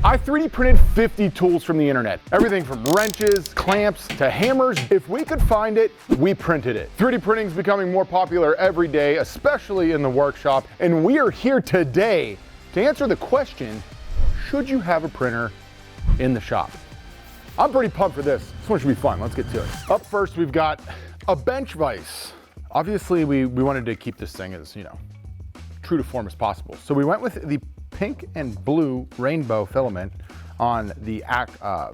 I 3D printed 50 tools from the internet. Everything from wrenches, clamps, to hammers. If we could find it, we printed it. 3D printing is becoming more popular every day, especially in the workshop. And we are here today to answer the question, should you have a printer in the shop? I'm pretty pumped for this. This one should be fun. Let's get to it. Up first, we've got a bench vise. Obviously, we wanted to keep this thing as, true to form as possible. So we went with the pink and blue rainbow filament on the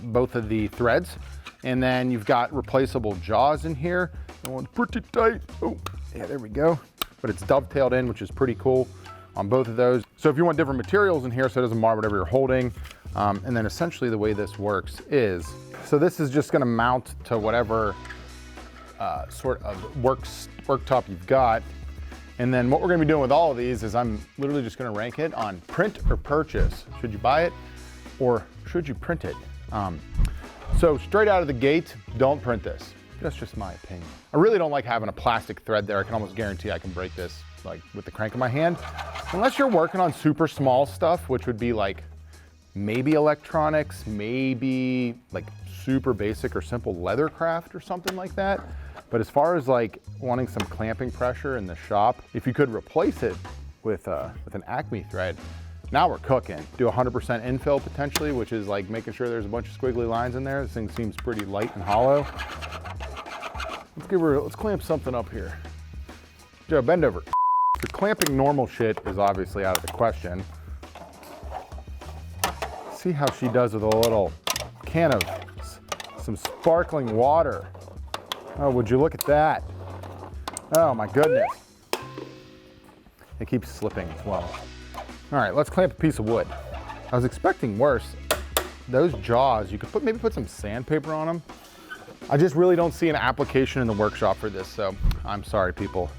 both of the threads. And then you've got replaceable jaws in here. That one's pretty tight. Oh, yeah, there we go. But it's dovetailed in, which is pretty cool on both of those. So if you want different materials in here so it doesn't mar whatever you're holding. And then essentially the way this works is, so this is just gonna mount to whatever sort of worktop you've got. And then what we're gonna be doing with all of these is I'm literally just gonna rank it on print or purchase. Should you buy it or should you print it? So straight out of the gate, don't print this. That's just my opinion. I really don't like having a plastic thread there. I can almost guarantee I can break this like with the crank of my hand. Unless you're working on super small stuff, which would be like maybe electronics, maybe like super basic or simple leather craft or something like that. But as far as like wanting some clamping pressure in the shop, if you could replace it with an Acme thread, now we're cooking. Do 100% infill potentially, which is like making sure there's a bunch of squiggly lines in there. This thing seems pretty light and hollow. Let's clamp something up here. Joe, bend over. So clamping normal shit is obviously out of the question. See how she does with a little can of some sparkling water. Oh, would you look at that? Oh my goodness. It keeps slipping as well. All right, let's clamp a piece of wood. I was expecting worse. Those jaws, you could maybe put some sandpaper on them. I just really don't see an application in the workshop for this, so I'm sorry, people.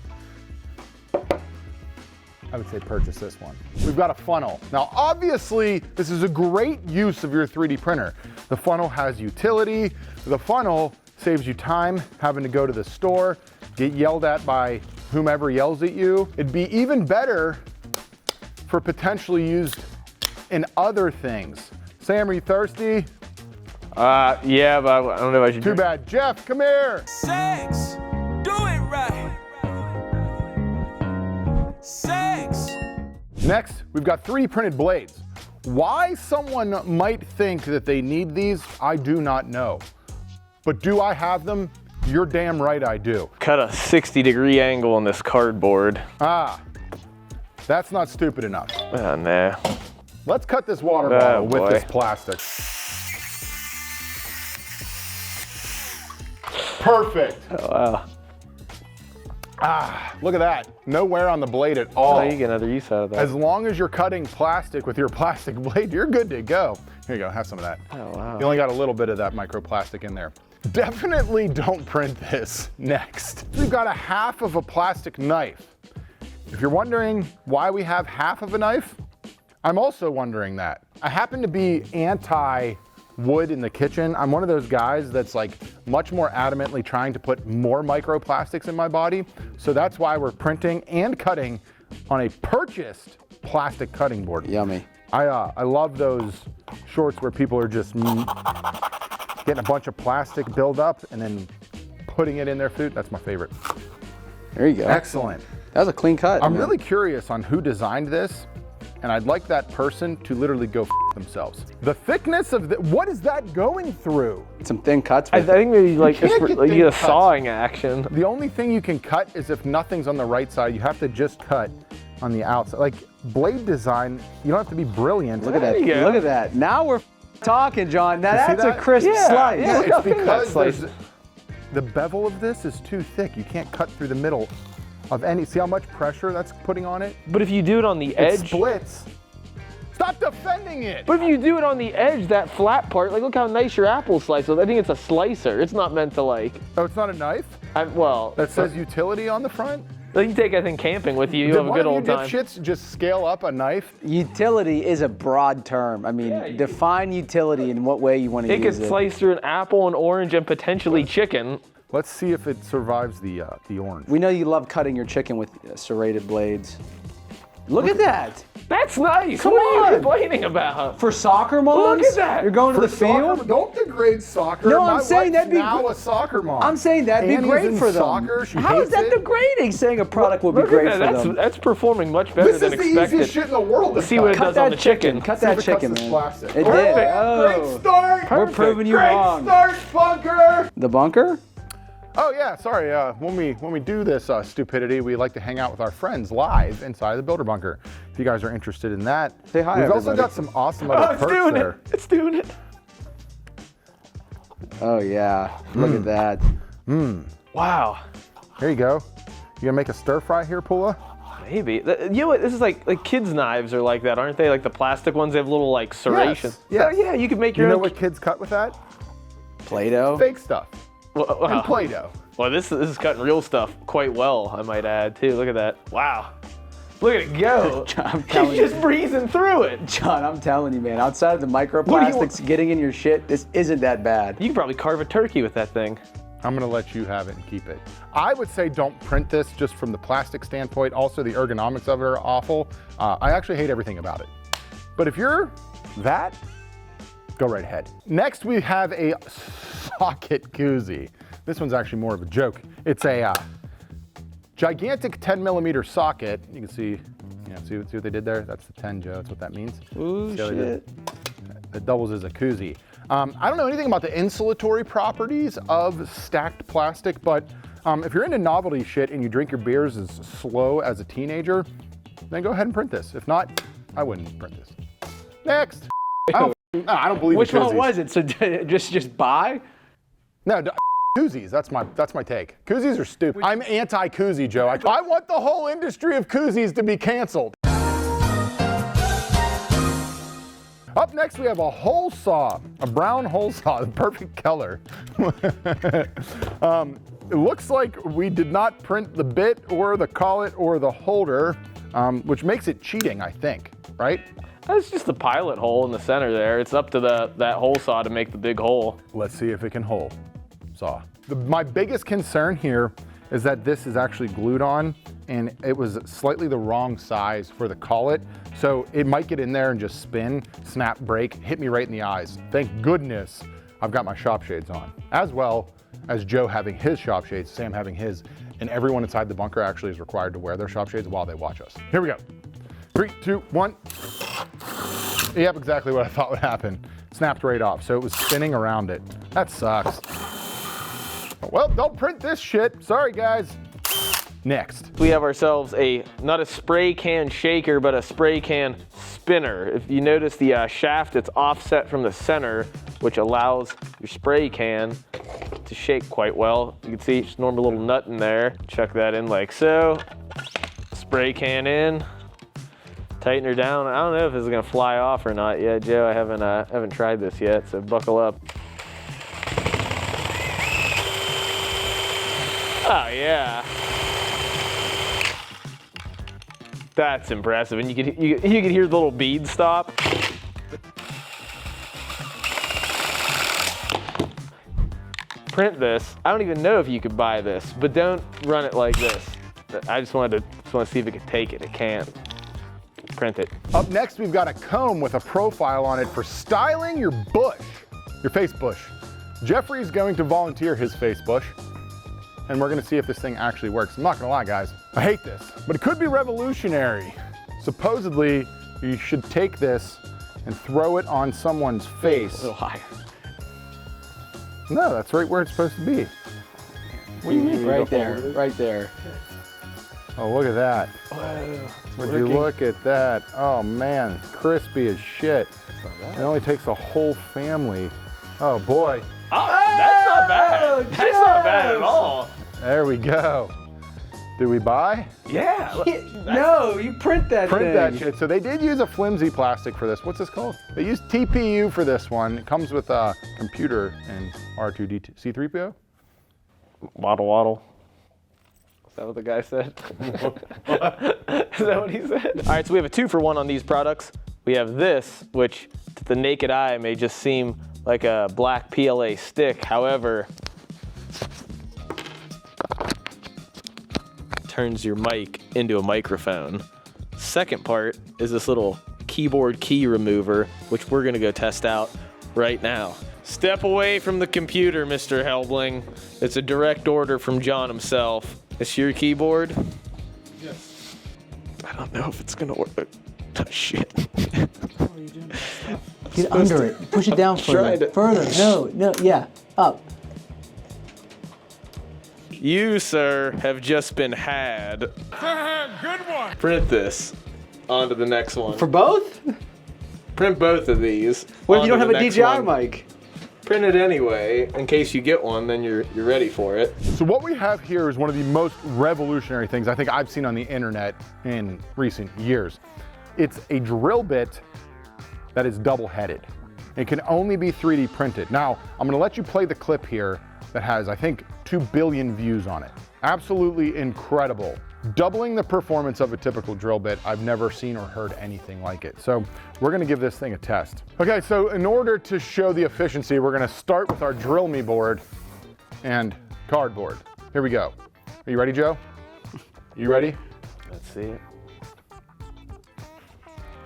I would say purchase this one. We've got a funnel. Now, obviously, this is a great use of your 3D printer. The funnel has utility. The funnel saves you time having to go to the store, get yelled at by whomever yells at you. It'd be even better for potentially used in other things. Sam, are you thirsty? Yeah, but I don't know if I should. Too bad. Jeff, come here. Sex, do it right. Sex. Next, we've got 3D printed blades. Why someone might think that they need these, I do not know. But do I have them? You're damn right I do. Cut a 60-degree angle on this cardboard. Ah, that's not stupid enough. Oh, nah. Let's cut this water bottle with this plastic. Perfect. Oh, wow. Ah, look at that. No wear on the blade at all. Oh, you get another use out of that. As long as you're cutting plastic with your plastic blade, you're good to go. Here you go, have some of that. Oh, wow. You only got a little bit of that microplastic in there. Definitely don't print this. Next, we've got a half of a plastic knife. If you're wondering why we have half of a knife, I'm also wondering that. I happen to be anti-wood in the kitchen. I'm one of those guys that's like much more adamantly trying to put more microplastics in my body. So that's why we're printing and cutting on a purchased plastic cutting board. Yummy. I love those shorts where people are just getting a bunch of plastic build up and then putting it in their food. That's my favorite. There you go. Excellent. That was a clean cut. I'm really curious on who designed this, and I'd like that person to literally go f themselves. The thickness of what is that going through? Some thin cuts. I think maybe like can't just get like thin a cuts. sawing action. The only thing you can cut is if nothing's on the right side. You have to just cut on the outside. Like blade design, you don't have to be brilliant. Look at that. There you go. Look at that. Now we're talking, John. Now You see that's a that? crisp slice. Yeah. Look how It's thin that because slice there's- the bevel of this is too thick. You can't cut through the middle of any. See how much pressure that's putting on it? But if you do it on the It edge, splits. Stop defending it. but if you do it on the edge, that flat part, like look how nice your apple slice is. I think it's a slicer. It's not meant to like. Oh, it's not a knife? Well, That says utility on the front? you take I think camping with you. You Did have a one good of old you time. dipshits just scale up a knife? Utility is a broad term. I mean, define utility in what way you want to It use could it. slice through an apple, an orange, and potentially chicken. Let's see if it survives the orange. We know you love cutting your chicken with serrated blades. Look at that. That's nice. Come what are on. you complaining about? For soccer moms? Look at that. You're going to the field? Don't degrade soccer. No, My I'm saying wife's that'd be now a soccer mom. I'm saying that'd Annie's be great in for them. Soccer. She How is hates that it. degrading? Saying a product would be Look great at for that. them. That's performing much better This than is the expected. easiest shit in the world. Let's see what it Cut does on that the chicken. Cut See if that it cuts chicken, this man. plastic. It did. Perfect. Oh. Great start. We're proving you Great wrong. start, bunker. The bunker? Oh yeah, sorry. When we do this stupidity, we like to hang out with our friends live inside the builder bunker. If you guys are interested in that, Say hi, we've also everybody. got some awesome other It's perks doing there. it. It's doing it. Oh yeah. Look at that. Wow. Here you go. You gonna make a stir fry here, Pula? Maybe. You know what? This is like kids' knives are like that, aren't they? Like the plastic ones, they have little like serrations. yes. So, yeah, you could make You your know own. what kids cut with that? Play-Doh. Fake stuff Well, and Play-Doh. well, this is cutting real stuff quite well, I might add too. Look at that. Wow. Look at it go. I'm telling He's you. just breezing through it. John, I'm telling you, man, outside of the What do you microplastics getting in your shit, this isn't that bad. You can probably carve a turkey with that thing. I'm gonna let you have it and keep it. I would say don't print this just from the plastic standpoint. Also, the ergonomics of it are awful. I actually hate everything about it. But if you're that, go right ahead. Next, we have a socket koozie. This one's actually more of a joke. It's a gigantic 10mm socket. You can see, see what they did there? That's the 10, Joe. That's what that means. Ooh, See how they did? shit. It doubles as a koozie. I don't know anything about the insulatory properties of stacked plastic, but if you're into novelty shit and you drink your beers as slow as a teenager, then go ahead and print this. If not, I wouldn't print this. Next. I don't believe Which in one koozies. was it? So just buy? No, koozies. That's my take. Koozies are stupid. I'm anti-koozie, Joe. I want the whole industry of koozies to be canceled. Up next, we have a hole saw, a brown hole saw, the perfect color. It looks like we did not print the bit or the collet or the holder, which makes it cheating, I think, right? That's just the pilot hole in the center there. It's up to that hole saw to make the big hole. Let's see if it can hole saw. My biggest concern here is that this is actually glued on and it was slightly the wrong size for the collet. So it might get in there and just spin, snap, break, hit me right in the eyes. Thank goodness I've got my shop shades on, as well as Joe having his shop shades, Sam having his, and everyone inside the bunker actually is required to wear their shop shades while they watch us. Here we go. 3, 2, 1. Yep, exactly what I thought would happen. Snapped right off, so it was spinning around it. That sucks. Well, don't print this shit. Sorry, guys. Next. We have ourselves not a spray can shaker, but a spray can spinner. If you notice the shaft, it's offset from the center, which allows your spray can to shake quite well. You can see just normal little nut in there. Chuck that in like so. Spray can in. Tighten her down. I don't know if this is gonna fly off or not yet, Joe. I haven't tried this yet, so buckle up. Oh yeah. That's impressive, and you can hear the little beads stop. Print this. I don't even know if you could buy this, but don't run it like this. I just wanted to see if it could take it. It can't. Print it. Up next, we've got a comb with a profile on it for styling your bush, your face bush. Jeffrey's going to volunteer his face bush, and we're gonna see if this thing actually works. I'm not gonna lie, guys, I hate this, but it could be revolutionary. Supposedly, you should take this and throw it on someone's face. A little higher. No, that's right where it's supposed to be. What do you mean? Right there, right there. Oh, look at that. Would you look at that? Oh man, crispy as shit. It only takes a whole family. Oh boy. Oh, that's not bad. That's not bad at all. There we go. Did we buy? Yeah. No, you print that Print thing. that shit. So they did use a flimsy plastic for this. What's this called? They used TPU for this one. It comes with a computer and R2D2, C3PO? Waddle waddle. Is that what the guy said? Is that what he said? All right, so we have a 2-for-1 on these products. We have this, which to the naked eye may just seem like a black PLA stick. However, turns your mic into a microphone. second part is this little keyboard key remover, which we're gonna go test out right now. Step away from the computer, Mr. Helbling. It's a direct order from John himself. It's your keyboard? Yes. I don't know if it's gonna work. Oh, shit. What are you doing? Stop. Get under it. Push it down further. Further. No, yeah. Up. You, sir, have just been had. Good one. Print this onto the next one. For both? Print both of these. What if you don't onto have a the next DJI one. mic? Print it anyway, in case you get one, then you're ready for it. So what we have here is one of the most revolutionary things I think I've seen on the internet in recent years. It's a drill bit that is double-headed. It can only be 3D printed. Now, I'm gonna let you play the clip here that has, I think, 2 billion views on it. Absolutely incredible. Doubling the performance of a typical drill bit. I've never seen or heard anything like it. So we're gonna give this thing a test. Okay, so in order to show the efficiency, we're gonna start with our drill me board and cardboard. Here we go. Are you ready, Joe? You ready? Let's see it.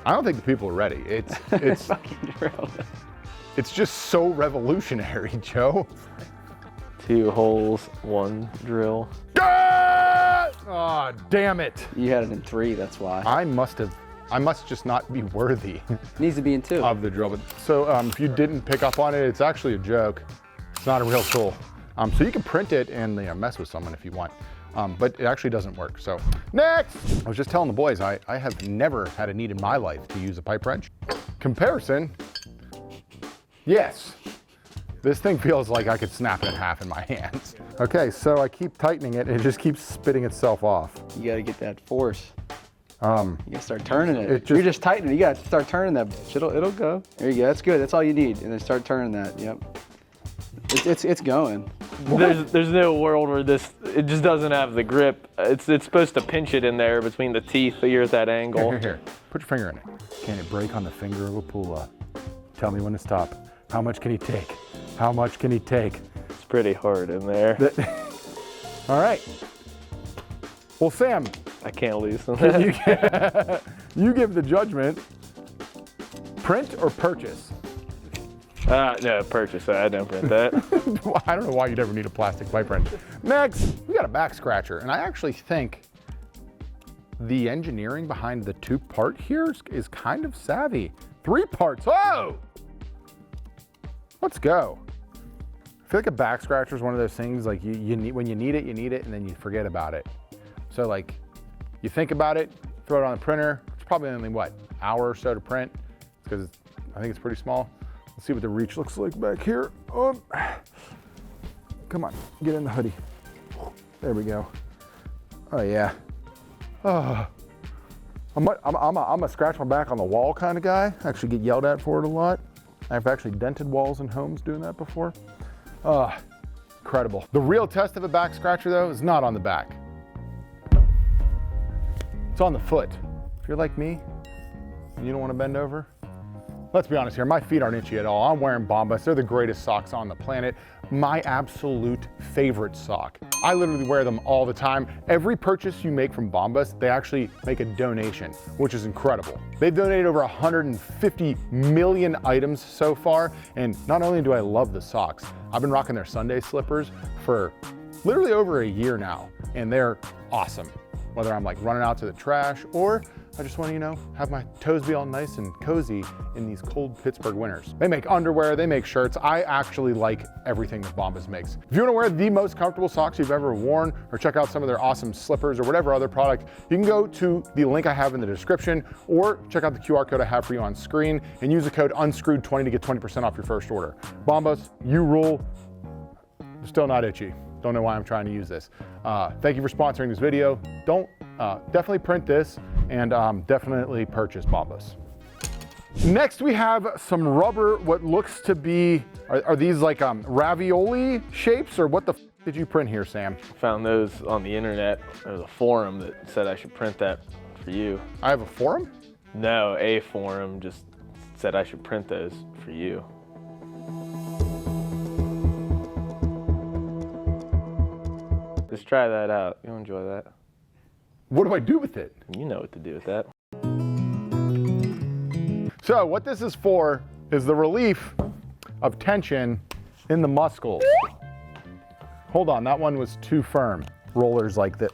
I don't think the people are ready. It's Fucking drill. it's just so revolutionary, Joe. 2 holes, 1 drill. Oh, damn it. You had it in 3, that's why. I must just not be worthy It needs to be in 2. of the drill bit. So if you didn't pick up on it, it's actually a joke. It's not a real tool. So you can print it and mess with someone if you want. But it actually doesn't work. So next, I was just telling the boys, I have never had a need in my life to use a pipe wrench. Comparison, yes. This thing feels like I could snap it in half in my hands. Okay, so I keep tightening it and it just keeps spitting itself off. You gotta get that force. You gotta start turning it. just- You're just tightening it. You gotta start turning that bitch. It'll go. There you go. That's good. That's all you need. And then start turning that. Yep. It's going. There's no world where it just doesn't have the grip. It's supposed to pinch it in there between the teeth, so you're at that angle. Here. Put your finger in it. Can it break on the finger of a pulla? Tell me when to stop. How much can he take? How much can he take? It's pretty hard in there. All right. Well, Sam, I can't loosen you, that. you give the judgment. Print or purchase? No, purchase that. I don't print that. I don't know why you'd ever need a plastic pipe wrench. Next, we got a back scratcher, and I actually think the engineering behind the 2-part here is kind of savvy. 3 parts. Oh! Let's go. I feel like a back scratcher is one of those things like you need, when you need it, and then you forget about it. So like, you think about it, throw it on the printer. It's probably only what, hour or so to print, because I think it's pretty small. Let's see what the reach looks like back here. Come on, get in the hoodie. There we go. Oh yeah. I'm a scratch my back on the wall kind of guy. I actually get yelled at for it a lot. I've actually dented walls in homes doing that before. Incredible. The real test of a back scratcher though is not on the back. It's on the foot. If you're like me and you don't want to bend over, let's be honest here, my feet aren't itchy at all. I'm wearing Bombas. They're the greatest socks on the planet. My absolute favorite sock. I literally wear them all the time. Every purchase you make from Bombas, they actually make a donation, which is incredible. They've donated over 150 million items so far, and not only do I love the socks, I've been rocking their Sunday slippers for literally over a year now, and they're awesome. Whether I'm like running out to the trash or I just want to, have my toes be all nice and cozy in these cold Pittsburgh winters. They make underwear, they make shirts. I actually like everything that Bombas makes. If you want to wear the most comfortable socks you've ever worn or check out some of their awesome slippers or whatever other product, you can go to the link I have in the description or check out the QR code I have for you on screen and use the code Unscrewed20 to get 20% off your first order. Bombas, you rule. Still not itchy. Don't know why I'm trying to use this. Thank you for sponsoring this video. Definitely print this and definitely purchase Bombas. Next we have some rubber, what looks to be, are these like ravioli shapes or what the f did you print here, Sam? Found those on the internet. There was a forum that said I should print that for you. I have a forum? No, a forum just said I should print those for you. Just try that out. You'll enjoy that. What do I do with it? You know what to do with that. So what this is for is the relief of tension in the muscles. Hold on, that one was too firm. Rollers like that.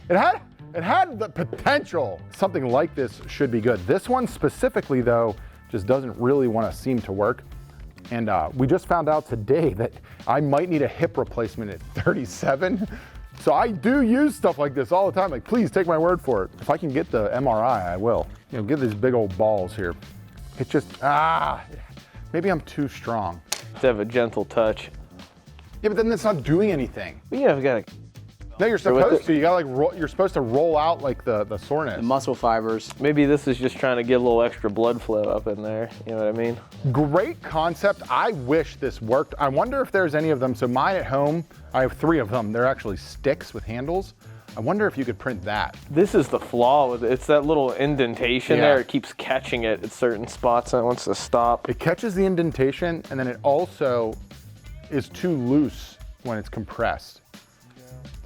It had the potential. Something like this should be good. This one specifically though, just doesn't really want to seem to work. And we just found out today that I might need a hip replacement at 37. So I do use stuff like this all the time. Like, please take my word for it. If I can get the MRI, I will. You know, give these big old balls here. It just, maybe I'm too strong. To have a gentle touch. Yeah, but then it's not doing anything. Yeah, we got to. No, you're supposed to. You got like you're supposed to roll out like the soreness. The muscle fibers. Maybe this is just trying to get a little extra blood flow up in there. You know what I mean? Great concept. I wish this worked. I wonder if there's any of them. So mine at home, I have 3 of them. They're actually sticks with handles. I wonder if you could print that. This is the flaw with it. It's that little indentation there. It keeps catching it at certain spots and it wants to stop. It catches the indentation and then it also is too loose when it's compressed.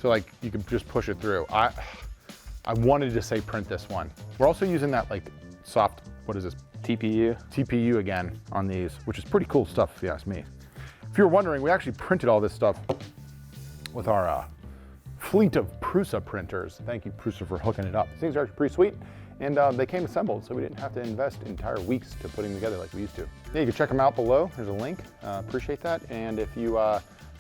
So like you can just push it through. I wanted to say print this one. We're also using that like soft, what is this? TPU. TPU again on these, which is pretty cool stuff if you ask me. If you're wondering, we actually printed all this stuff with our fleet of Prusa printers. Thank you, Prusa, for hooking it up. These things are actually pretty sweet, and they came assembled, so we didn't have to invest entire weeks to putting them together like we used to. Yeah, you can check them out below. There's a link. Appreciate that. And if you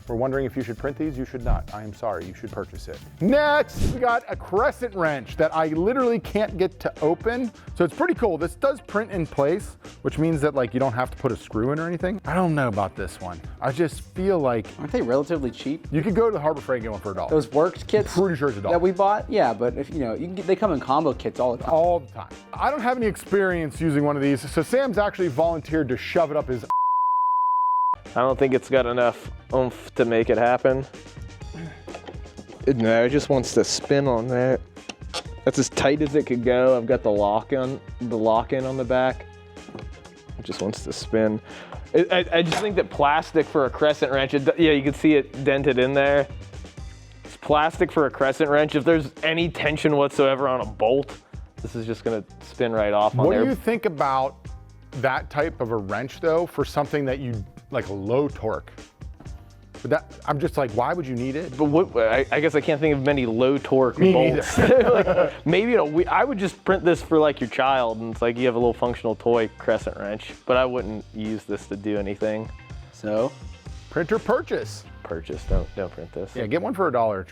were wondering if you should print these, you should not. I am sorry, you should purchase it. Next, we got a crescent wrench that I literally can't get to open. So it's pretty cool. This does print in place, which means that like you don't have to put a screw in or anything. I don't know about this one. I just feel like, Aren't they relatively cheap? you could go to the Harbor Freight and get one for $1. Those worked kits Pretty sure it's $1. that we bought? Yeah, but if you know, you can get, they come in combo kits all the time. All the time. I don't have any experience using one of these, so Sam's actually volunteered to shove it up his. I don't think it's got enough oomph to make it happen. No, it just wants to spin on there. That's as tight as it could go. I've got the lock-in on the back. It just wants to spin. I just think that plastic for a crescent wrench, yeah, you can see it dented in there. It's plastic for a crescent wrench. If there's any tension whatsoever on a bolt, this is just gonna spin right off on What there. do you think about that type of a wrench though for something that you, like a low torque? But that, I'm just like, why would you need it? But what, I guess I can't think of many low torque Me bolts. Like, maybe I would just print this for like your child, and it's like you have a little functional toy crescent wrench. But I wouldn't use this to do anything. So, Printer purchase. Purchase, don't print this. Yeah, get one for $1 at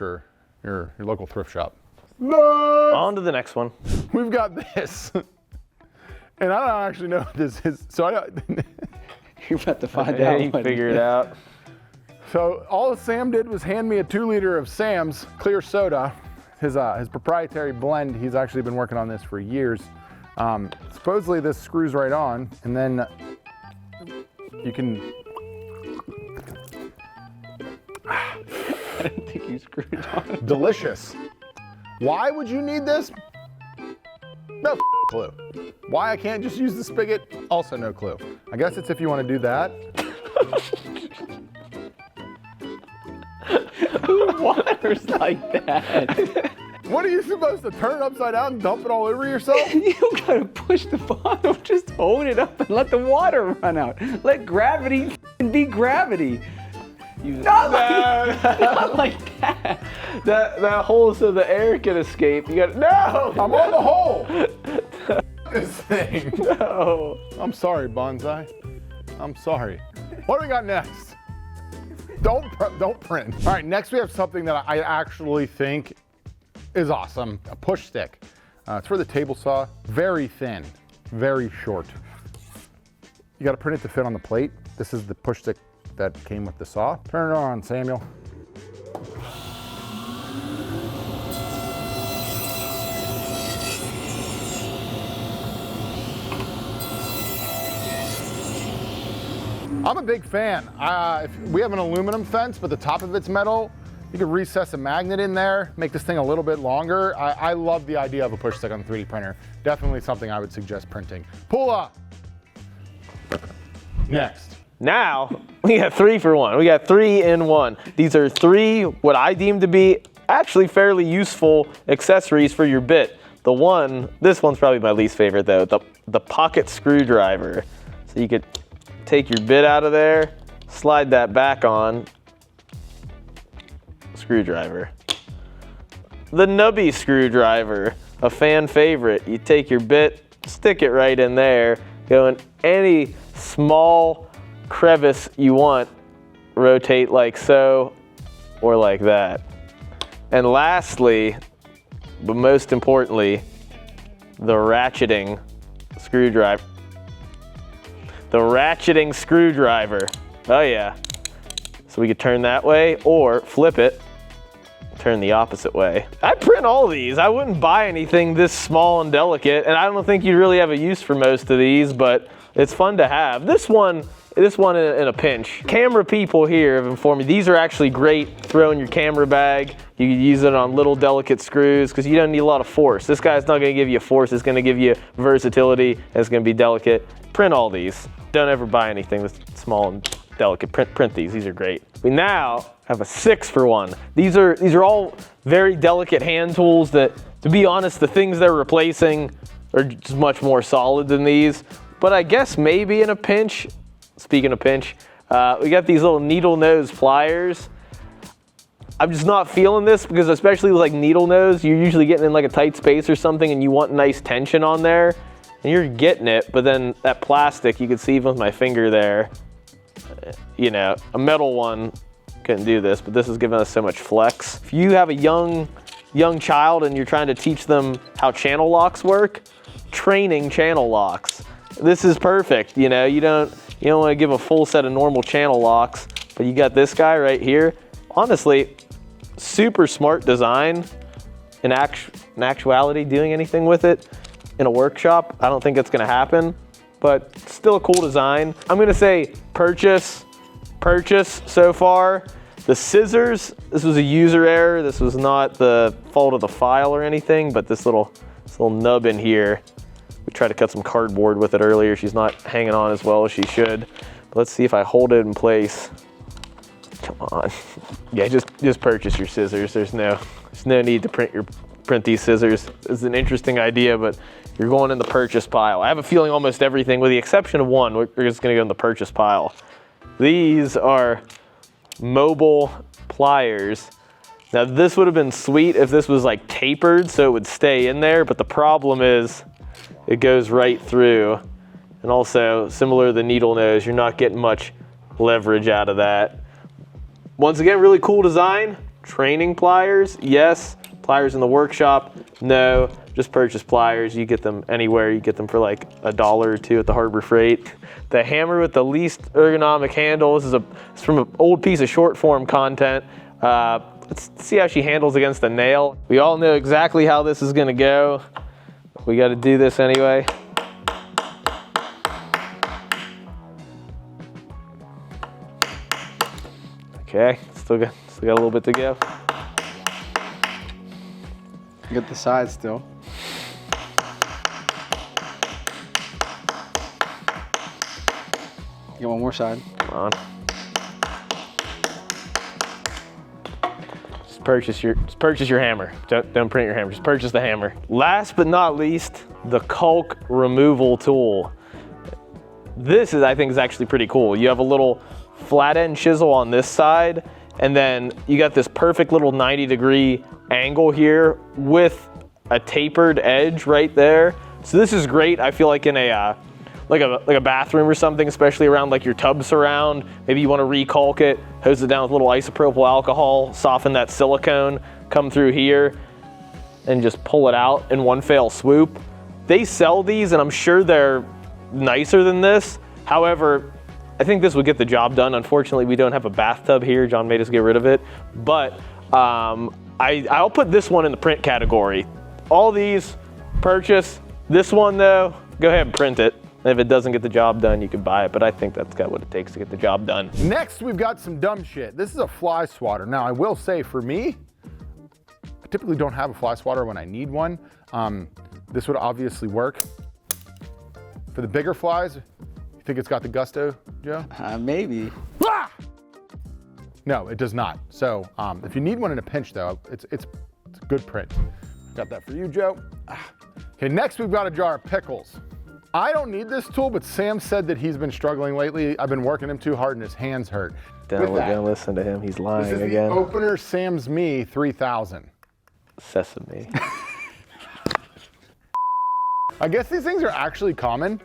your local thrift shop. On to the next one. We've got this. And I don't actually know what this is. So you're about to find Yeah, out. you what figure it out. So all Sam did was hand me a 2-liter of Sam's clear soda, his proprietary blend. He's actually been working on this for years. Supposedly this screws right on, and then you can. I didn't think you screwed it on. Delicious. Why would you need this? No clue. Why I can't just use the spigot? Also no clue. I guess it's if you want to do that. Who waters like that? What are you supposed to turn it upside down and dump it all over yourself? You gotta push the bottom, just hold it up and let the water run out. Let gravity be gravity. Not like that. That hole so the air can escape. You got no. I'm on the hole. This thing. No. I'm sorry, Bonsai. I'm sorry. What do we got next? Don't print. All right, next we have something that I actually think is awesome. A push stick. It's for the table saw. Very thin, very short. You got to print it to fit on the plate. This is the push stick that came with the saw. Turn it on, Samuel. I'm a big fan. We have an aluminum fence, but the top of it's metal. You could recess a magnet in there, make this thing a little bit longer. I love the idea of a push stick on the 3D printer. Definitely something I would suggest printing. Pull up. Next. Now, we got 3 for 1. We got 3 in 1. These are 3 what I deem to be actually fairly useful accessories for your bit. This one's probably my least favorite though. the pocket screwdriver. So you could take your bit out of there, slide that back on, screwdriver. The nubby screwdriver, a fan favorite. You take your bit, stick it right in there, go in any small crevice you want, rotate like so, or like that. And lastly, but most importantly, the ratcheting screwdriver. The ratcheting screwdriver. Oh yeah. So we could turn that way or flip it, turn the opposite way. I'd print all these. I wouldn't buy anything this small and delicate, and I don't think you'd really have a use for most of these, but it's fun to have. This one in a pinch. Camera people here have informed me these are actually great. Throw in your camera bag. You can use it on little delicate screws because you don't need a lot of force. This guy's not going to give you force. It's going to give you versatility, and it's going to be delicate. Print all these. Don't ever buy anything that's small and delicate. Print these. These are great. We now have a 6-for-1. These are all very delicate hand tools that, to be honest, the things they're replacing are just much more solid than these. But I guess maybe in a pinch, speaking of pinch, we got these little needle nose pliers. I'm just not feeling this because especially with like needle nose, you're usually getting in like a tight space or something and you want nice tension on there and you're getting it, but then that plastic, you can see even with my finger there, you know, a metal one couldn't do this, but this is giving us so much flex. If you have a young child and you're trying to teach them how channel locks work, training channel locks. This is perfect, you know, you don't want to give a full set of normal channel locks, but you got this guy right here. Honestly, super smart design. In actuality, doing anything with it in a workshop, I don't think it's going to happen, but still a cool design. I'm going to say purchase so far. The scissors, this was a user error. This was not the fault of the file or anything, but this little nub in here, we tried to cut some cardboard with it earlier. She's not hanging on as well as she should. But let's see if I hold it in place. Come on. Yeah, just purchase your scissors. There's no need to print these scissors. It's an interesting idea, but you're going in the purchase pile. I have a feeling almost everything, with the exception of one, we're just gonna go in the purchase pile. These are mobile pliers. Now this would have been sweet if this was like tapered so it would stay in there, but the problem is it goes right through. And also, similar to the needle nose, you're not getting much leverage out of that. Once again, really cool design. Training pliers, yes. Pliers in the workshop, no. Just purchase pliers. You get them anywhere. You get them for like $1 or $2 at the Harbor Freight. The hammer with the least ergonomic handle. This is from an old piece of short form content. Let's see how she handles against the nail. We all know exactly how this is gonna go. We gotta do this anyway. Okay, still got a little bit to go. Get the side still. Get one more side. Come on. Just purchase your hammer. Don't print your hammer. Just purchase the hammer. Last but not least, the caulk removal tool. This I think is actually pretty cool. You have a little flat end chisel on this side, and then you got this perfect little 90-degree angle here with a tapered edge right there. So this is great. I feel like in a like a bathroom or something, especially around like your tub surround. Maybe you want to recaulk it, hose it down with a little isopropyl alcohol, soften that silicone, come through here, and just pull it out in one fell swoop. They sell these, and I'm sure they're nicer than this. However, I think this would get the job done. Unfortunately, we don't have a bathtub here. John made us get rid of it. But I'll put this one in the print category. All these, purchase. This one though, go ahead and print it. And if it doesn't get the job done, you can buy it. But I think that's got what it takes to get the job done. Next, we've got some dumb shit. This is a fly swatter. Now, I will say for me, I typically don't have a fly swatter when I need one. This would obviously work. For the bigger flies, you think it's got the gusto, Joe? Maybe. Ah! No, it does not. So if you need one in a pinch though, it's a good print. Got that for you, Joe. Okay, next we've got a jar of pickles. I don't need this tool, but Sam said that he's been struggling lately. I've been working him too hard and his hands hurt. Don't listen to him. He's lying This is again. the Opener Sam's Me 3000. Sesame. I guess these things are actually common.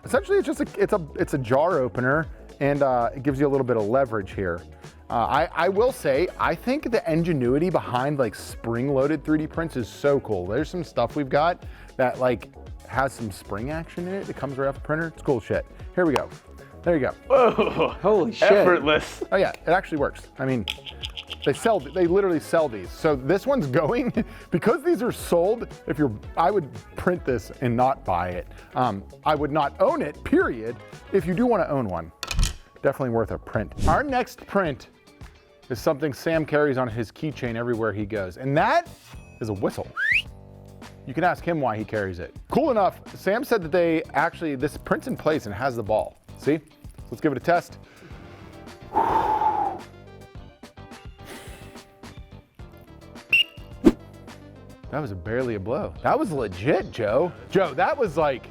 Essentially, it's just it's a jar opener, and it gives you a little bit of leverage here. I will say, I think the ingenuity behind like spring-loaded 3D prints is so cool. There's some stuff we've got that like has some spring action in it. It comes right off the printer. It's cool shit. Here we go. There you go. Whoa. Holy shit. Effortless. Oh yeah, it actually works. I mean, they literally sell these. So this one's going, because these are sold, I would print this and not buy it. I would not own it, period. If you do want to own one, definitely worth a print. Our next print is something Sam carries on his keychain everywhere he goes, and that is a whistle. You can ask him why he carries it. Cool enough, Sam said that this prints in place and has the ball. See? Let's give it a test. That was barely a blow. That was legit, Joe. Joe, that was like,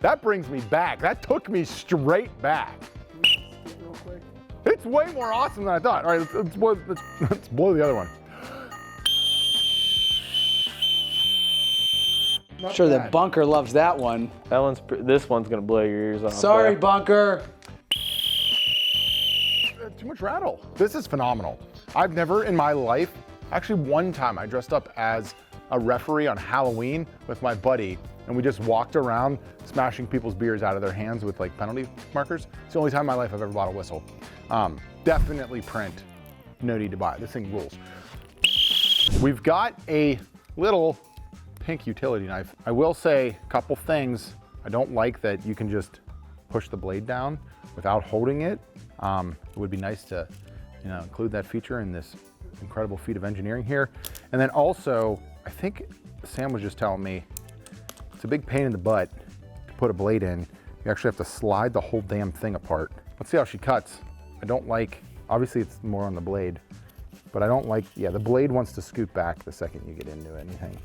that brings me back. That took me straight back. Real quick. It's way more awesome than I thought. All right, let's blow the other one. Not Sure, bad. that Bunker loves that one. This one's gonna blow your ears off. Sorry, though. Bunker. Too much rattle. This is phenomenal. I've never in my life, actually one time I dressed up as a referee on Halloween with my buddy, and we just walked around smashing people's beers out of their hands with like penalty markers. It's the only time in my life I've ever bought a whistle. Definitely print. No need to buy it. This thing rules. We've got a little pink utility knife. I will say a couple things. I don't like that you can just push the blade down without holding it. It would be nice to, include that feature in this incredible feat of engineering here. And then also, I think Sam was just telling me, it's a big pain in the butt to put a blade in. You actually have to slide the whole damn thing apart. Let's see how she cuts. I don't like, obviously it's more on the blade, but I don't like, the blade wants to scoot back the second you get into anything,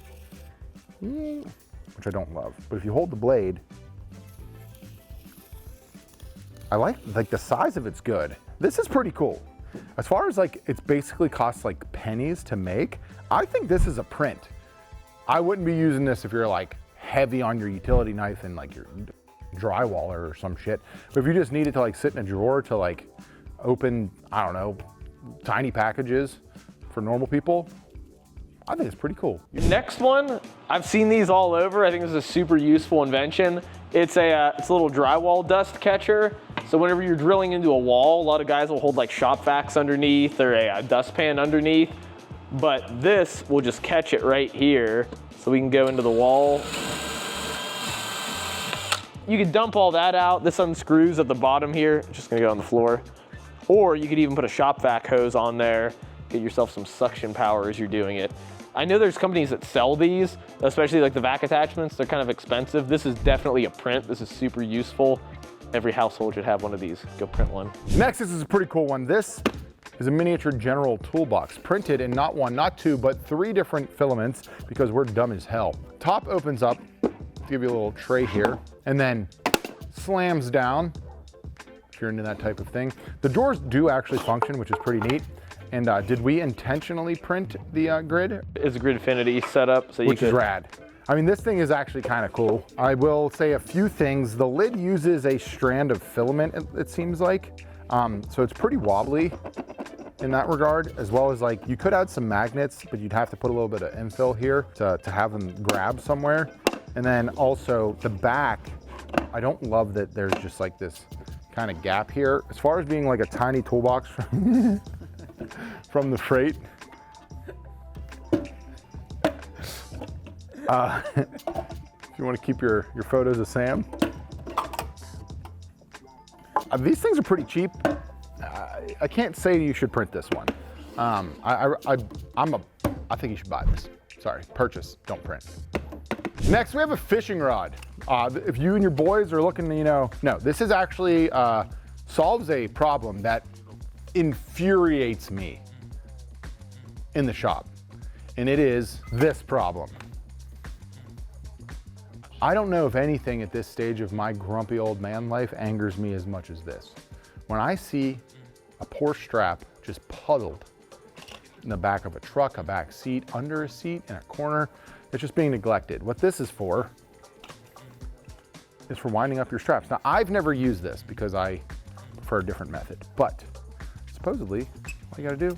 which I don't love. But if you hold the blade, I like the size of it's good. This is pretty cool. As far as like, it's basically costs like pennies to make. I think this is a print. I wouldn't be using this if you're like heavy on your utility knife and like your drywaller or some shit. But if you just need it to like sit in a drawer to like open, I don't know, tiny packages for normal people, I think it's pretty cool. Next one, I've seen these all over. I think this is a super useful invention. It's a little drywall dust catcher. So whenever you're drilling into a wall, a lot of guys will hold like shop vacs underneath or a dustpan underneath. But this will just catch it right here. So we can go into the wall. You could dump all that out. This unscrews at the bottom here. It's just gonna go on the floor. Or you could even put a shop vac hose on there. Get yourself some suction power as you're doing it. I know there's companies that sell these, especially like the vac attachments. They're kind of expensive. This is definitely a print. This is super useful. Every household should have one of these. Go print one. Next, this is a pretty cool one. This is a miniature general toolbox, printed in not one, not two, but 3 different filaments because we're dumb as hell. Top opens up, give you a little tray here, and then slams down, if you're into that type of thing. The drawers do actually function, which is pretty neat. And did we intentionally print the grid? It's a Gridfinity setup, so Which is rad. I mean, this thing is actually kind of cool. I will say a few things. The lid uses a strand of filament, it seems like. So it's pretty wobbly in that regard, as well as like, you could add some magnets, but you'd have to put a little bit of infill here to have them grab somewhere. And then also the back, I don't love that there's just like this kind of gap here. As far as being like a tiny toolbox from the freight. If you want to keep your photos of Sam. These things are pretty cheap. I can't say you should print this one. I think you should buy this. Sorry, purchase, don't print. Next, we have a fishing rod. If you and your boys are looking to, no, this is actually solves a problem that infuriates me in the shop, and it is this problem. I don't know if anything at this stage of my grumpy old man life angers me as much as this. When I see a poor strap just puddled in the back of a truck, a back seat, under a seat, in a corner, it's just being neglected. What this is for winding up your straps. Now, I've never used this because I prefer a different method, but supposedly, all you gotta do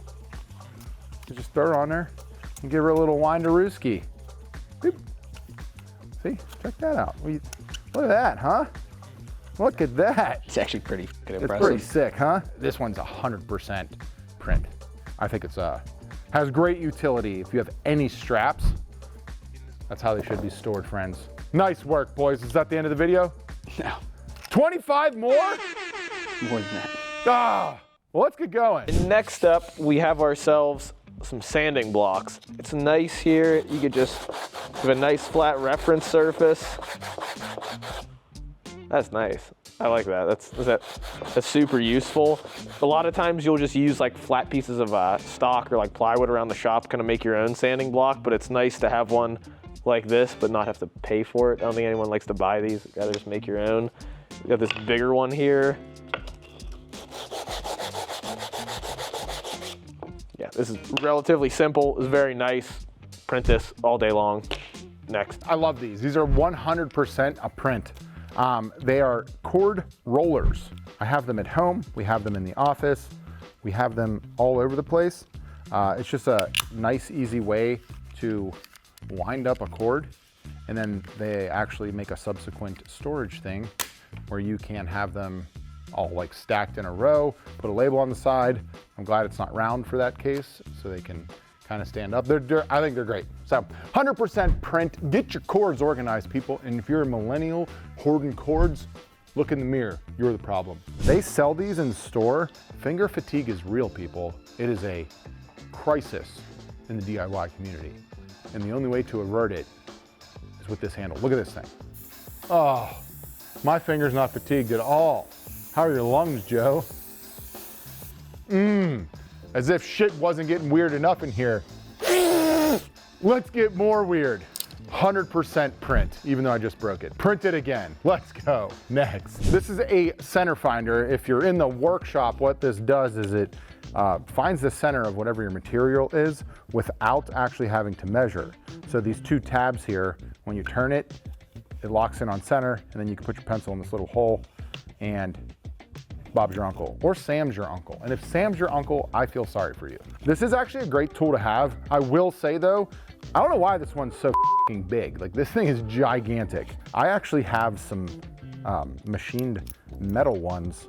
is just throw it on there and give her a little wind-a-rooski. Boop. See, check that out. Look at that, huh? Look at that. It's actually pretty fucking It's impressive. pretty sick, huh? This one's 100% print. I think it's has great utility. If you have any straps, that's how they should be stored, friends. Nice work, boys. Is that the end of the video? No, 25 more? more than that. Ah, well, let's get going. Next up, we have ourselves some sanding blocks. It's nice here. You could just have a nice flat reference surface. That's nice. I like that. That's super useful. A lot of times you'll just use like flat pieces of stock or like plywood around the shop, kind of make your own sanding block, but it's nice to have one like this, but not have to pay for it. I don't think anyone likes to buy these. You gotta just make your own. We got this bigger one here. Yeah, this is relatively simple. It's very nice. Print this all day long. Next. I love these. These are 100% a print. They are cord rollers. I have them at home. We have them in the office. We have them all over the place. It's just a nice, easy way to wind up a cord, and then they actually make a subsequent storage thing where you can have them all like stacked in a row, put a label on the side. I'm glad it's not round for that case, so they can kind of stand up. I think they're great. So 100% print. Get your cords organized, people. And if you're a millennial hoarding cords, look in the mirror. You're the problem. They sell these in the store. Finger fatigue is real, people. It is a crisis in the DIY community. And the only way to avert it is with this handle. Look at this thing. Oh, my finger's not fatigued at all. How are your lungs, Joe? As if shit wasn't getting weird enough in here. Let's get more weird. 100% print, even though I just broke it. Print it again. Let's go. Next. This is a center finder. If you're in the workshop, what this does is it finds the center of whatever your material is without actually having to measure. So these two tabs here, when you turn it, it locks in on center, and then you can put your pencil in this little hole, and Bob's your uncle, or Sam's your uncle. And if Sam's your uncle, I feel sorry for you. This is actually a great tool to have. I will say though, I don't know why this one's so f***ing big. Like, this thing is gigantic. I actually have some machined metal ones,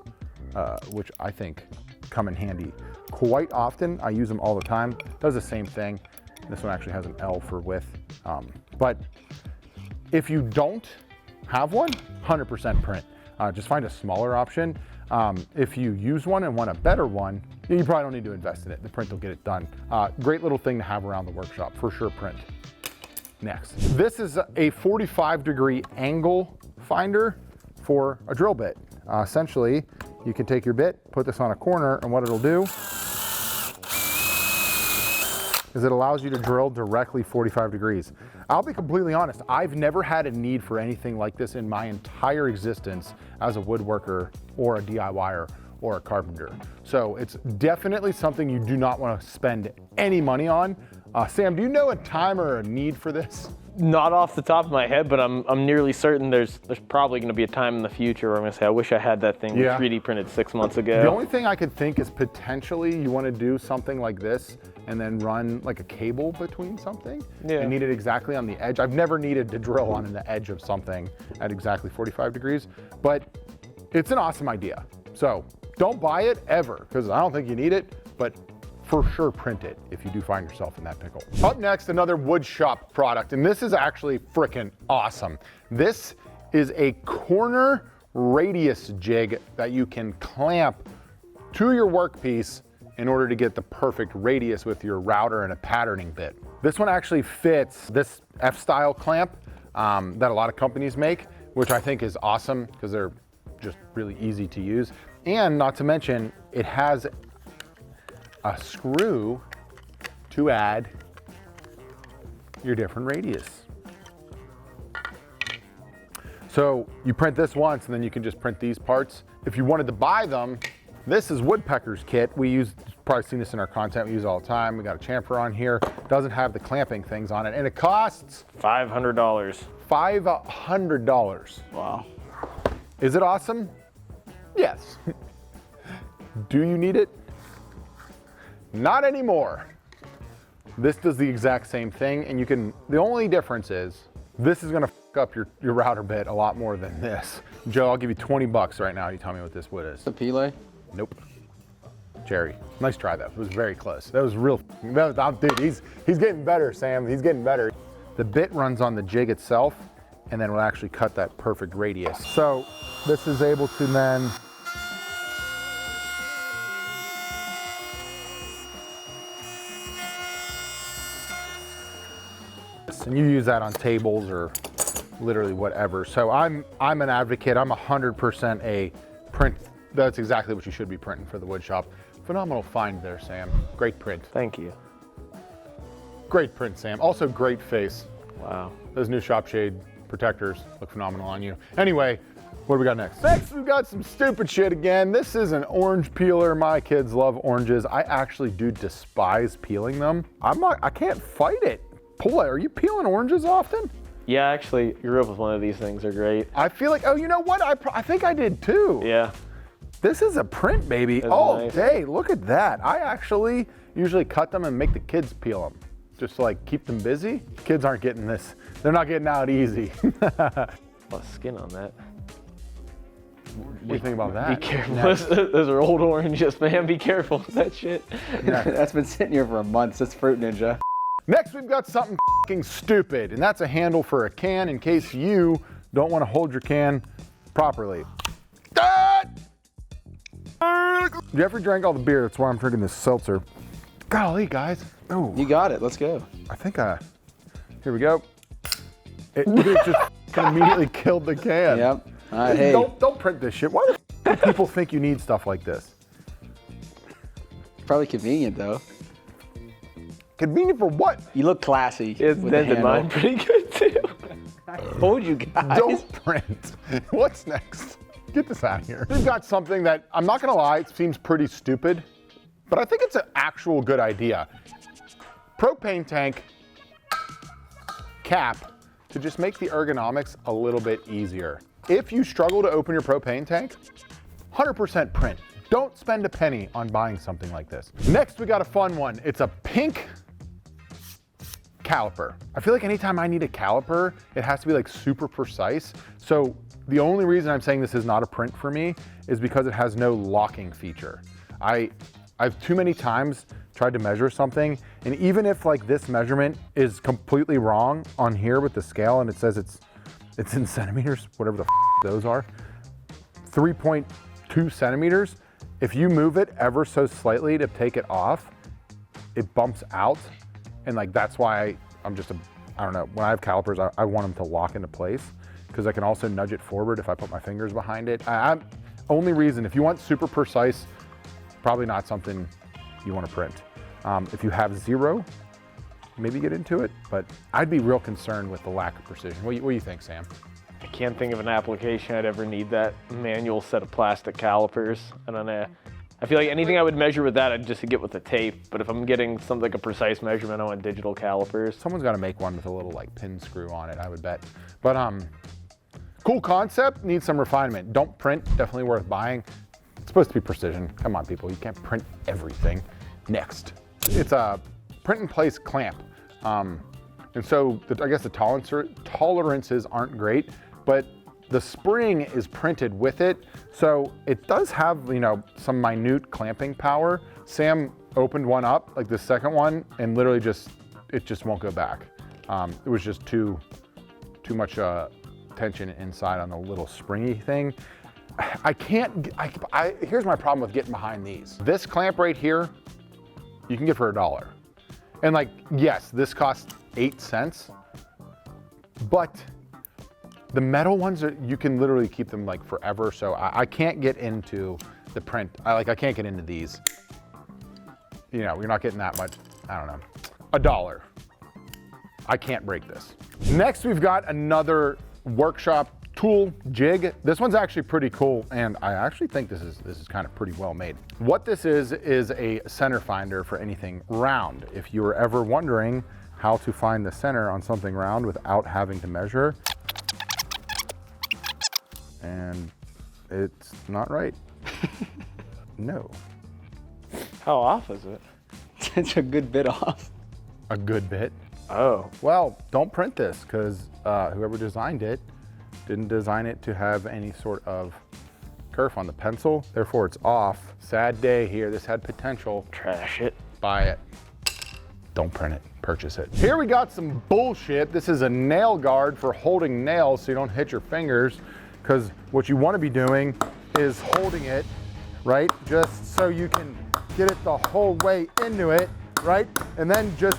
which I think come in handy quite often. I use them all the time. Does the same thing. This one actually has an L for width. But if you don't have one, 100% print. Just find a smaller option. If you use one and want a better one, you probably don't need to invest in it. The print will get it done. Great little thing to have around the workshop, for sure. Print. Next. This is a 45-degree angle finder for a drill bit. Essentially, you can take your bit, put this on a corner, and what it'll do is it allows you to drill directly 45 degrees. I'll be completely honest, I've never had a need for anything like this in my entire existence as a woodworker or a DIYer or a carpenter. So it's definitely something you do not want to spend any money on. Sam, do you know a time or a need for this? Not off the top of my head, but I'm nearly certain there's probably going to be a time in the future where I'm going to say, I wish I had that thing 3D printed 6 months ago. The only thing I could think is potentially you want to do something like this and then run like a cable between something and need it exactly on the edge. I've never needed to drill on the edge of something at exactly 45 degrees, but it's an awesome idea. So don't buy it ever, because I don't think you need it, but for sure print it if you do find yourself in that pickle. Up next, another wood shop product, and this is actually freaking awesome. This is a corner radius jig that you can clamp to your workpiece in order to get the perfect radius with your router and a patterning bit. This one actually fits this F-style clamp that a lot of companies make, which I think is awesome because they're just really easy to use. And not to mention, it has a screw to add your different radius. So you print this once and then you can just print these parts. If you wanted to buy them, this is Woodpecker's kit. We use, probably seen this in our content, we use it all the time. We got a chamfer on here. Doesn't have the clamping things on it, and it costs $500. $500. Wow. Is it awesome? Yes. Do you need it? Not anymore. This does the exact same thing, and you can, the only difference is, this is gonna fuck up your router bit a lot more than this. Joe, I'll give you 20 bucks right now. You tell me what this wood is. The Pallet? Nope. Jerry, nice try though. It was very close. That was real, dude, he's getting better, Sam. He's getting better. The bit runs on the jig itself, and then we'll actually cut that perfect radius. So this is able to then and you use that on tables or literally whatever. So I'm an advocate. I'm 100% a print. That's exactly what you should be printing for the wood shop. Phenomenal find there, Sam. Great print. Thank you. Great print, Sam. Also great face. Wow. Those new shop shade protectors look phenomenal on you. Anyway, what do we got next? Next, we've got some stupid shit again. This is an orange peeler. My kids love oranges. I actually do despise peeling them. I can't fight it. Pallet, are you peeling oranges often? Yeah, actually, grew up with one of these things. They're great. I feel like, oh, you know what? I think I did too. Yeah. This is a print, baby. That's All nice. day. Look at that. I actually usually cut them and make the kids peel them. Just to like keep them busy. Kids aren't getting this. They're not getting out easy. A lot of skin on that. What do you think about that? Be careful. Those are old oranges, man. Be careful with that shit. That's been sitting here for months. That's Fruit Ninja. Next, we've got something f***ing stupid, and that's a handle for a can in case you don't want to hold your can properly. Jeffrey drank all the beer. That's why I'm drinking this seltzer. Golly, guys. Oh, You got it. Let's go. I think here we go. It just immediately killed the can. Yep. All right, hey. Don't print this shit. Why the f do people think you need stuff like this? Probably convenient though. Convenient for what? You look classy. It's with the dented handle. mine pretty good too. I told you guys. Don't print. What's next? Get this out of here. We've got something that, I'm not gonna lie, it seems pretty stupid, but I think it's an actual good idea. Propane tank cap to just make the ergonomics a little bit easier. If you struggle to open your propane tank, 100% print. Don't spend a penny on buying something like this. Next, we got a fun one. It's a pink caliper. I feel like anytime I need a caliper, it has to be like super precise. So the only reason I'm saying this is not a print for me is because it has no locking feature. I've too many times tried to measure something, and even if like this measurement is completely wrong on here with the scale and it says it's in centimeters, whatever the f those are, 3.2 centimeters, if you move it ever so slightly to take it off, it bumps out. And like, that's why I don't know, when I have calipers, I want them to lock into place because I can also nudge it forward if I put my fingers behind it. Only reason, if you want super precise, probably not something you want to print. If you have zero, maybe get into it, but I'd be real concerned with the lack of precision. What do you think, Sam? I can't think of an application I'd ever need that manual set of plastic calipers. I don't know. I feel like anything I would measure with that, I'd just get with the tape. But if I'm getting something like a precise measurement, I want digital calipers. Someone's got to make one with a little like pin screw on it, I would bet. But cool concept, needs some refinement. Don't print, definitely worth buying. It's supposed to be precision. Come on, people, you can't print everything. Next, it's a print in place clamp. And so I guess the tolerances aren't great, but the spring is printed with it. So it does have, you know, some minute clamping power. Sam opened one up, like the second one, and literally it just won't go back. It was just too much tension inside on the little springy thing. Here's my problem with getting behind these. This clamp right here, you can get for $1. And like, yes, this costs 8 cents, but the metal ones, you can literally keep them like forever. So I can't get into the print. I can't get into these. You know, you're not getting that much, I don't know, $1. I can't break this. Next, we've got another workshop tool jig. This one's actually pretty cool, and I actually think this is kind of pretty well made. What this is a center finder for anything round. If you were ever wondering how to find the center on something round without having to measure, and it's not right. No. How off is it? It's a good bit off. A good bit. Oh. Well, don't print this, because whoever designed it didn't design it to have any sort of kerf on the pencil. Therefore, it's off. Sad day here. This had potential. Trash it. Buy it. Don't print it. Purchase it. Here we got some bullshit. This is a nail guard for holding nails so you don't hit your fingers, because what you want to be doing is holding it, right? Just so you can get it the whole way into it, right? And then just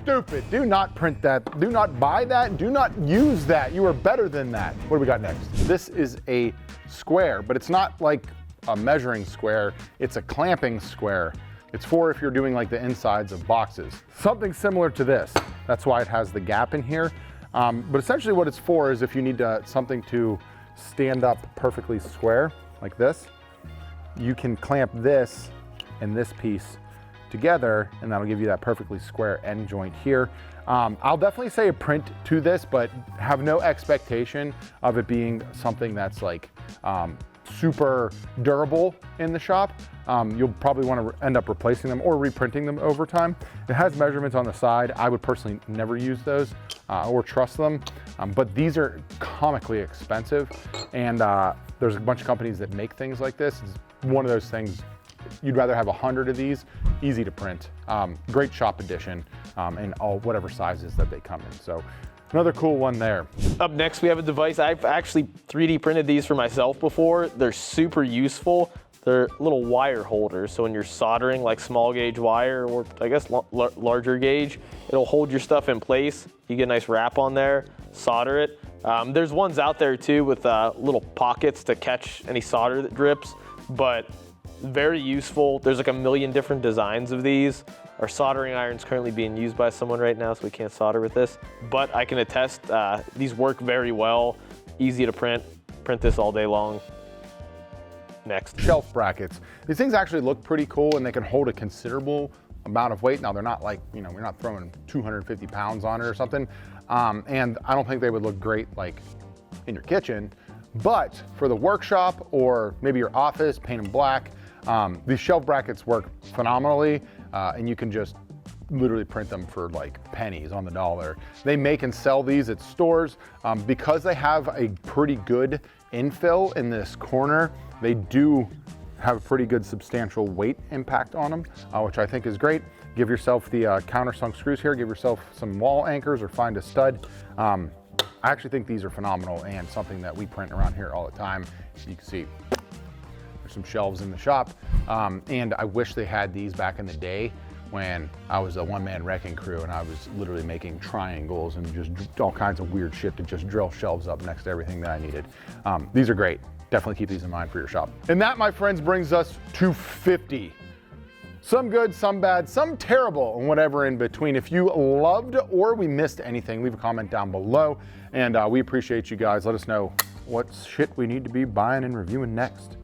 stupid. Do not print that. Do not buy that. Do not use that. You are better than that. What do we got next? This is a square, but it's not like a measuring square. It's a clamping square. It's for if you're doing like the insides of boxes. Something similar to this. That's why it has the gap in here. But essentially what it's for is if you need something to stand up perfectly square, like this, you can clamp this and this piece together, and that'll give you that perfectly square end joint here. I'll definitely say a print to this, but have no expectation of it being something that's like super durable in the shop. You'll probably want to end up replacing them or reprinting them over time. It has measurements on the side. I would personally never use those or trust them, but these are comically expensive, and there's a bunch of companies that make things like this. It's one of those things, you'd rather have 100 of these, easy to print. Great shop edition in all whatever sizes that they come in. So another cool one there. Up next, we have a device. I've actually 3D printed these for myself before. They're super useful. They're little wire holders. So when you're soldering like small gauge wire, or I guess larger gauge, it'll hold your stuff in place. You get a nice wrap on there, solder it. There's ones out there too with little pockets to catch any solder that drips, but very useful. There's like a million different designs of these. Our soldering iron's currently being used by someone right now, so we can't solder with this. But I can attest, these work very well. Easy to print. Print this all day long. Next. Shelf brackets. These things actually look pretty cool, and they can hold a considerable amount of weight. Now they're not like, we're not throwing 250 pounds on it or something. And I don't think they would look great like in your kitchen, but for the workshop or maybe your office, paint them black. These shelf brackets work phenomenally, and you can just literally print them for like pennies on the dollar. They make and sell these at stores. Because they have a pretty good infill in this corner, they do have a pretty good substantial weight impact on them, which I think is great. Give yourself the countersunk screws here, give yourself some wall anchors or find a stud. I actually think these are phenomenal and something that we print around here all the time. You can see there's some shelves in the shop, and I wish they had these back in the day when I was a one-man wrecking crew and I was literally making triangles and just all kinds of weird shit to just drill shelves up next to everything that I needed. These are great. Definitely keep these in mind for your shop. And that, my friends, brings us to 50. Some good, some bad, some terrible, and whatever in between. If you loved or we missed anything, leave a comment down below. And we appreciate you guys. Let us know what shit we need to be buying and reviewing next.